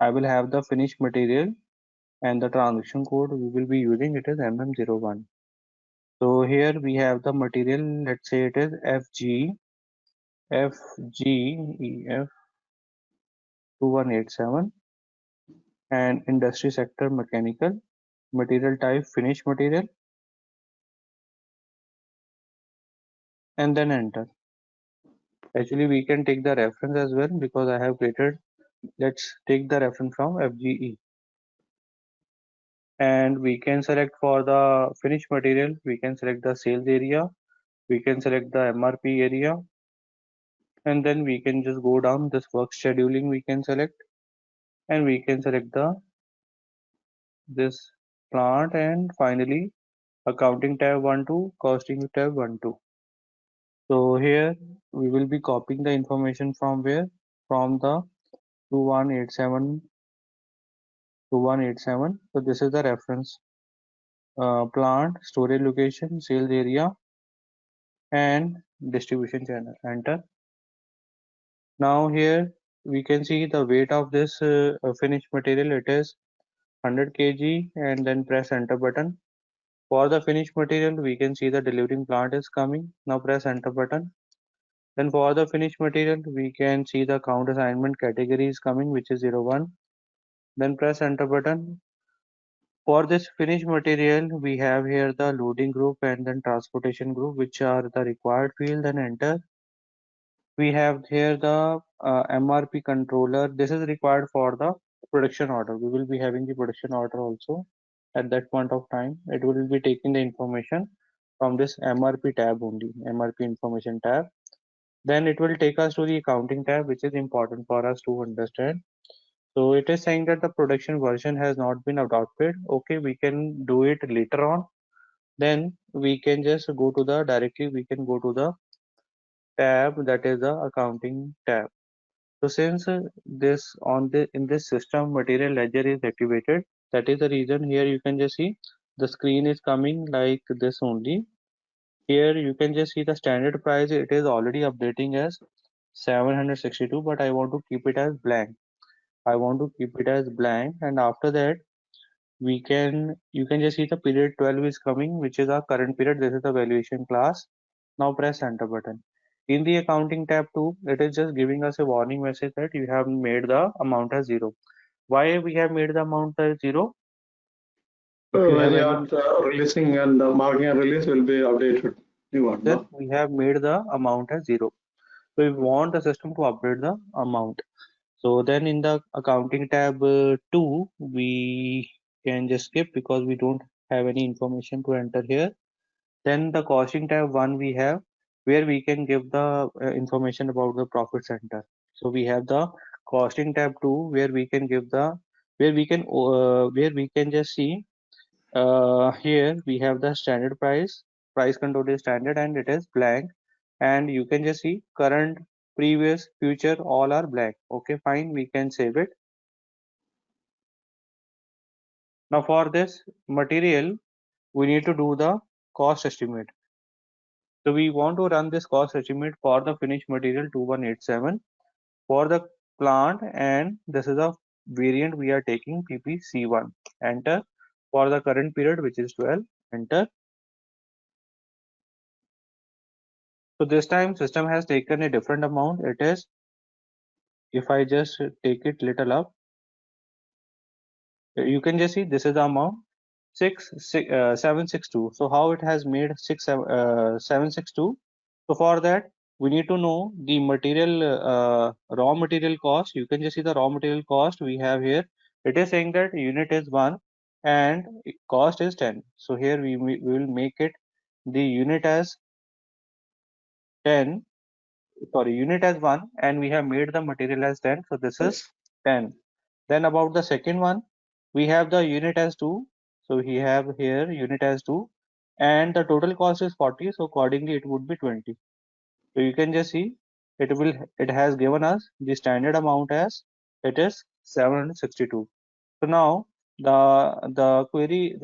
I will have the finished material and the transaction code we will be using it is MM01. So here we have the material, let's say it is FGEF 2187 and industry sector mechanical, material type finished material, and then enter. Actually we can take the reference as well because I have created, let's take the reference from FGE. And we can select for the finished material, we can select the sales area, we can select the MRP area, and then we can just go down this work scheduling we can select, and we can select the this plant, and finally accounting tab 1 2, costing tab 1 2. So here we will be copying the information from where, from the 2187. So this is the reference, plant, storage location, sales area, and distribution channel. Enter. Now here we can see the weight of this finished material. It is 100 kg, and then press enter button. For the finished material, we can see the delivering plant is coming. Now press enter button. Then for the finished material, we can see the count assignment category is coming, which is 01. Then press enter button. For this finished material, we have here the loading group and then transportation group, which are the required field, and enter. We have here the MRP controller. This is required for the production order. We will be having the production order also at that point of time. It will be taking the information from this MRP tab only, MRP information tab. Then it will take us to the accounting tab, which is important for us to understand. So it is saying that the production version has not been adopted. Okay, we can do it later on. Then we can just go to the directly, we can go to the tab that is the accounting tab. So since this on the in this system material ledger is activated, that is the reason here you can just see the screen is coming like this only. Here you can just see the standard price, it is already updating as 762, but I want to keep it as blank. I want to keep it as blank, and after that you can just see the period 12 is coming, which is our current period. This is the valuation class. Now press enter button. In the accounting tab 2, it is just giving us a warning message that you have made the amount as 0. Why we have made the amount as 0? If you have When you any, are releasing and marking a release will be updated. You want, sir, no? we have made the amount as 0. So we want the system to update the amount. So then in the accounting tab 2, we can just skip because we don't have any information to enter here. Then the costing tab 1 we have, where we can give the information about the profit center. So we have the costing tab 2, where we can give the, where we can just see, here we have the standard price. Price control is standard and it is blank, and you can just see current, previous, future, all are blank. Okay, fine, we can save it. Now for this material, we need to do the cost estimate. So we want to run this cost estimate for the finished material 2187 for the plant, and this is a variant we are taking PPC1. Enter. For the current period, which is 12, enter. So this time system has taken a different amount. It is, if I just take it little up, you can just see this is the amount 762. So how it has made 762? So for that we need to know the material, raw material cost. You can just see the raw material cost we have here. It is saying that unit is 1 and cost is 10. So here we will make it the unit as 10, sorry, unit as 1, and we have made the material as 10. So this is 10. Then about the second one, we have the unit as 2. So we have here unit as 2, and the total cost is 40. So accordingly it would be 20. So you can just see it has given us the standard amount as it is 762. So now the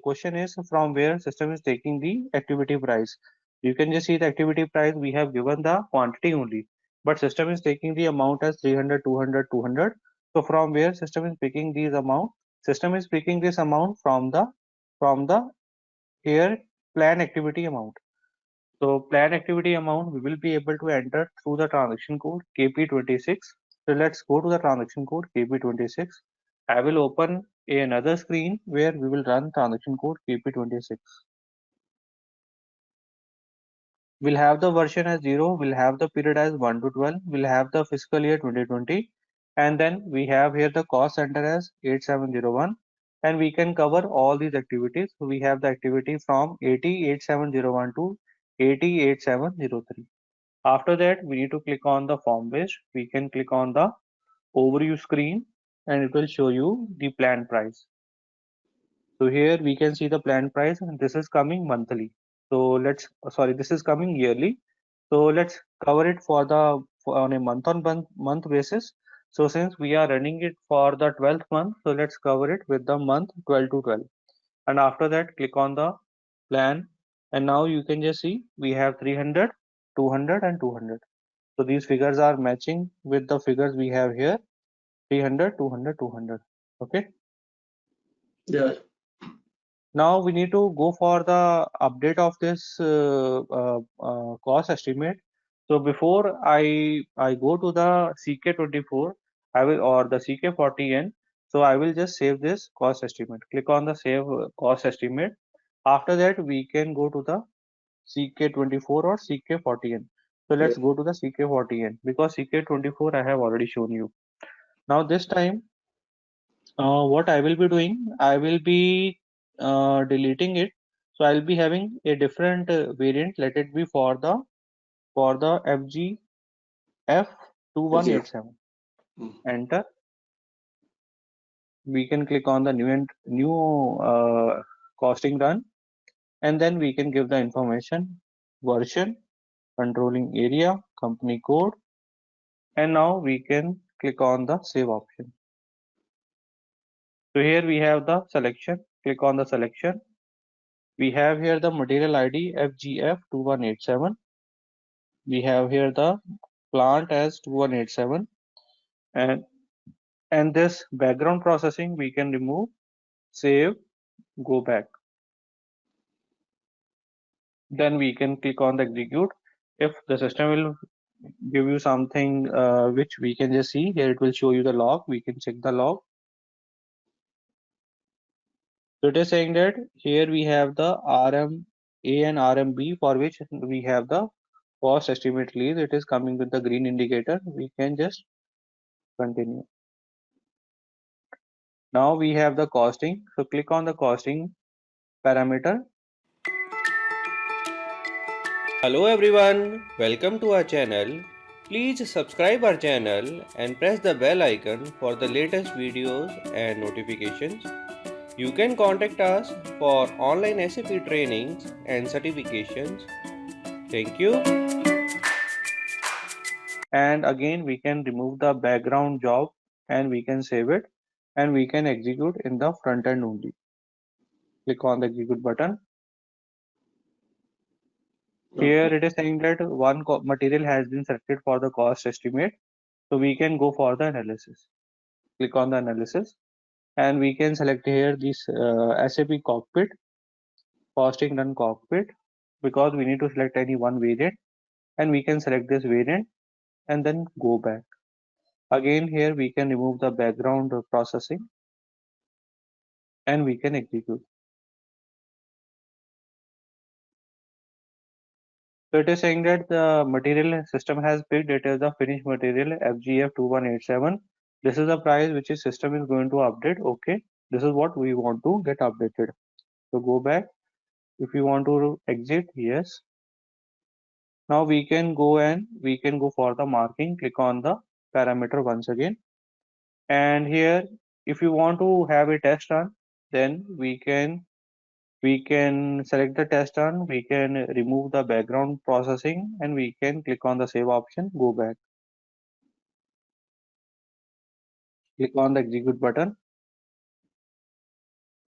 question is from where system is taking the activity price. You can just see the activity price, we have given the quantity only, but system is taking the amount as 300, 200, 200. So from where system is picking these amount? System is picking this amount from the here plan activity amount. So plan activity amount we will be able to enter through the transaction code KP26. So let's go to the transaction code KP26. I will open another screen where we will run transaction code KP26. We'll have the version as 0, we'll have the period as 1 to 12, we'll have the fiscal year 2020, and then we have here the cost center as 8701, and we can cover all these activities. So we have the activity from 808701 to 808703. After that, we need to click on the form based. We can click on the overview screen and it will show you the plan price. So here we can see the plan price and this is coming monthly. So this is coming yearly. So let's cover it on a month basis. So since we are running it for the 12th month, so let's cover it with the month 12 to 12. And after that, click on the plan. And now you can just see we have 300, 200 and 200. So these figures are matching with the figures we have here, 300, 200, 200. Okay. Yeah. Now we need to go for the update of this cost estimate. So before I go to the CK24, I will or the CK40N. So I will just save this cost estimate. Click on the save cost estimate. After that, we can go to the CK24 or CK40N. So let's Yeah. go to the CK40N because CK24 I have already shown you. Now this time, what I will be doing, I will be deleting it. So I'll be having a different variant. Let it be for the Execute. FGF2187. Enter. We can click on the new costing run, and then we can give the information, version, controlling area, company code, and now we can click on the save option. So here we have the selection. Click on the selection. We have here the material ID FGF2187. We have here the plant as 2187, and this background processing we can remove, save, go back. Then we can click on the execute. If the system will give you something which we can just see here, it will show you the log. We can check the log. So it is saying that here we have the RMA and RMB for which we have the cost estimate release. It is coming with the green indicator. We can just continue. Now we have the costing. So click on the costing parameter. Hello everyone, welcome to our channel. Please subscribe our channel and press the bell icon for the latest videos and notifications. You can contact us for online SAP trainings and certifications. Thank you. And again we can remove the background job and we can save it and we can execute in the front end only. Click on the execute button. Here it is saying that one material has been selected for the cost estimate. So we can go for the analysis. Click on the analysis and we can select here this SAP cockpit, costing run cockpit, because we need to select any one variant and we can select this variant and then go back. Again here we can remove the background processing and we can execute. So it is saying that the material system has picked, it is the finished material FGF2187. This is the price which is system is going to update. Okay, this is what we want to get updated. So go back. If you want to exit, yes. Now we can go for the marking. Click on the parameter once again. And here, if you want to have a test run, then we can select the test run, we can remove the background processing and we can click on the save option, go back. Click on the execute button.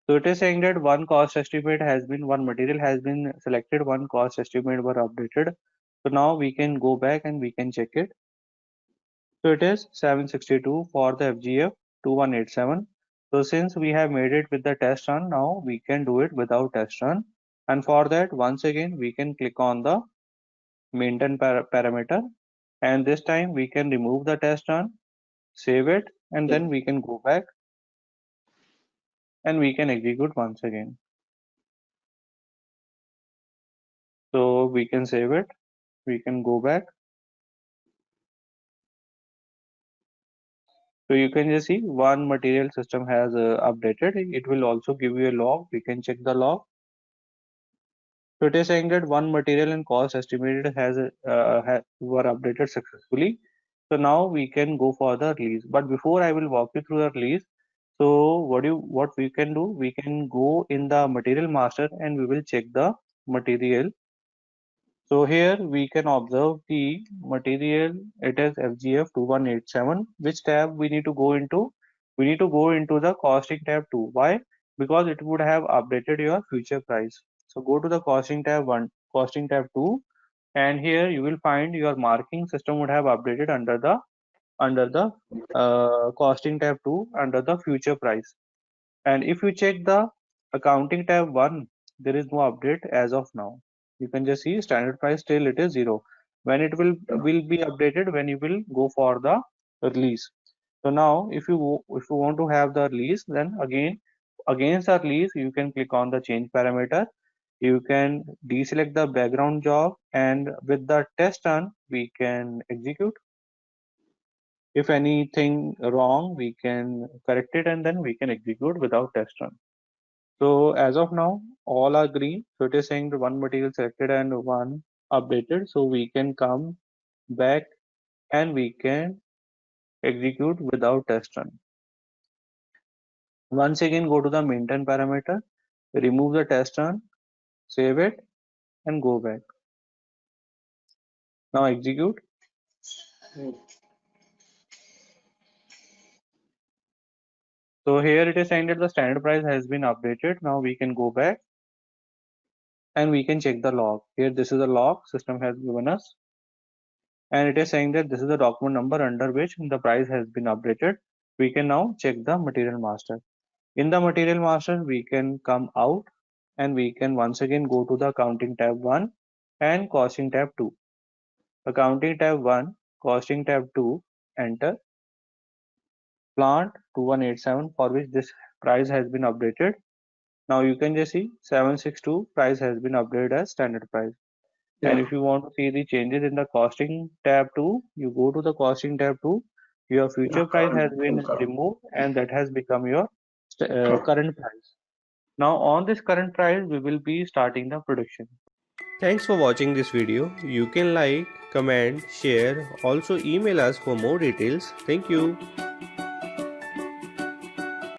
So it is saying that one material has been selected, one cost estimate were updated. So now we can go back and we can check it. So it is 762 for the FGF 2187. So since we have made it with the test run, now we can do it without test run. And for that, once again, we can click on the maintain parameter. And this time we can remove the test run, save it, and then we can go back and we can execute once again. So we can save it, we can go back. So you can just see one material system has updated. It will also give you a log. We can check the log. So it is saying that one material and cost estimated were updated successfully. So now we can go for the release. But before I will walk you through the release. So what we can do? We can go in the material master and we will check the material. So here we can observe the material. It is FGF 2187. Which tab we need to go into? We need to go into the costing tab 2. Why? Because it would have updated your future price. So go to the costing tab 1, costing tab 2, and here you will find your marking system would have updated under the costing tab 2 under the future price. And if you check the accounting tab 1, there is no update as of now. You can just see standard price still it is 0. When it will be updated when you will go for the release. So now if you want to have the release, then against the release you can click on the change parameter. You can deselect the background job, and with the test run we can execute. If anything wrong, we can correct it and then we can execute without test run. So as of now, all are green. So it is saying the one material selected and one updated. So we can come back and we can execute without test run. Once again, go to the maintain parameter, remove the test run, save it, and go back. Now execute. So here it is saying that the standard price has been updated. Now we can go back and we can check the log. Here this is the log system has given us. And it is saying that this is the document number under which the price has been updated. We can now check the material master. In the material master, we can come out and we can once again go to the accounting tab 1 and costing tab 2. Accounting tab 1, costing tab 2, enter plant 2187 for which this price has been updated. Now you can just see 762 price has been updated as standard price. And if you want to see the changes in the costing tab 2, you go to the costing tab 2. Your future price has been removed and that has become your current price. Now on this current price, we will be starting the production. Thanks for watching this video. You can like, comment, share, also email us for more details. Thank you.